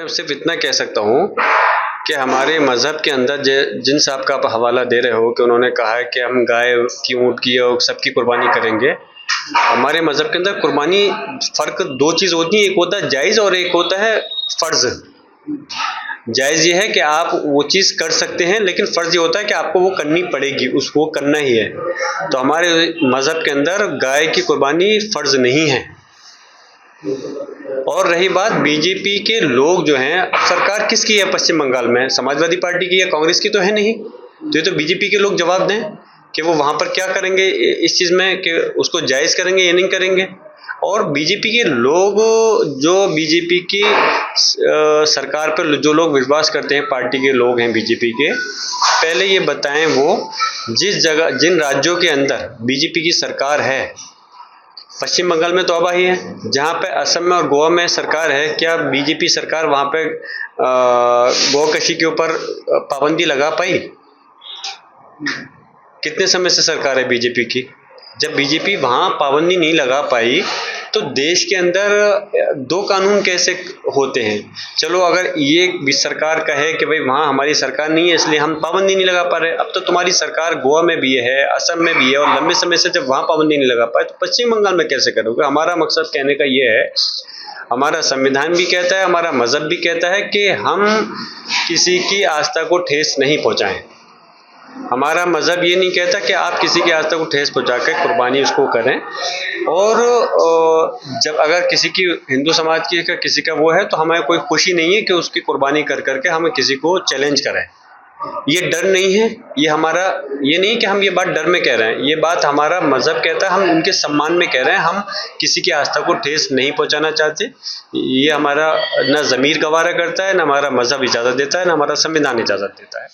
सिर्फ इतना कह सकता हूँ कि हमारे मज़हब के अंदर जिन साहब का आप हवाला दे रहे हो कि उन्होंने कहा है कि हम गाय की, ऊँट की और सबकी कुर्बानी करेंगे। हमारे मज़हब के अंदर कुर्बानी फ़र्क दो चीज़ होती है, एक होता है जायज़ और एक होता है फ़र्ज़। जायज़ ये है कि आप वो चीज़ कर सकते हैं, लेकिन फ़र्ज़ ये होता है कि आपको वो करनी पड़ेगी, उसको करना ही है। तो हमारे मज़हब के अंदर गाय की कुर्बानी फ़र्ज़ नहीं है। और रही बात बीजेपी के लोग जो हैं, अब सरकार किसकी है पश्चिम बंगाल में? समाजवादी पार्टी की या कांग्रेस की तो है नहीं। तो ये तो बीजेपी के लोग जवाब दें कि वो वहाँ पर क्या करेंगे इस चीज़ में, कि उसको जायज़ करेंगे या नहीं करेंगे। और बीजेपी के लोग, जो बीजेपी की सरकार पर जो लोग विश्वास करते हैं, पार्टी के लोग हैं बीजेपी के, पहले ये बताएं वो जिन राज्यों के अंदर बीजेपी की सरकार है, पश्चिम बंगाल में तो अब आई है, जहाँ पे असम में और गोवा में सरकार है, क्या बीजेपी सरकार वहाँ पे गौकशी के ऊपर पाबंदी लगा पाई? कितने समय से सरकार है बीजेपी की? जब बीजेपी वहाँ पाबंदी नहीं लगा पाई तो देश के अंदर दो कानून कैसे होते हैं? चलो अगर ये भी सरकार कहे कि भाई वहाँ हमारी सरकार नहीं है इसलिए हम पाबंदी नहीं लगा पा रहे, अब तो तुम्हारी सरकार गोवा में भी है, असम में भी है, और लंबे समय से जब वहाँ पाबंदी नहीं लगा पाए तो पश्चिम बंगाल में कैसे करोगे? हमारा मकसद कहने का ये है, हमारा संविधान भी कहता है, हमारा मजहब भी कहता है कि हम किसी की आस्था को ठेस नहीं पहुँचाएं। हमारा मज़हब ये नहीं कहता कि आप किसी की आस्था को ठेस पहुँचा के कुर्बानी उसको करें। और जब अगर किसी की, हिंदू समाज की का किसी का वो है, तो हमें कोई खुशी नहीं है कि उसकी कुर्बानी कर करके हम किसी को चैलेंज करें। ये डर नहीं है, ये हमारा ये नहीं कि हम ये बात डर में कह रहे हैं, ये बात हमारा मज़हब कहता है, हम उनके सम्मान में कह रहे हैं। हम किसी की आस्था को ठेस नहीं पहुँचाना चाहते। ये हमारा न ज़मीर गवारा करता है, न हमारा मज़हब इजाज़त देता है, न हमारा संविधान इजाज़त देता है।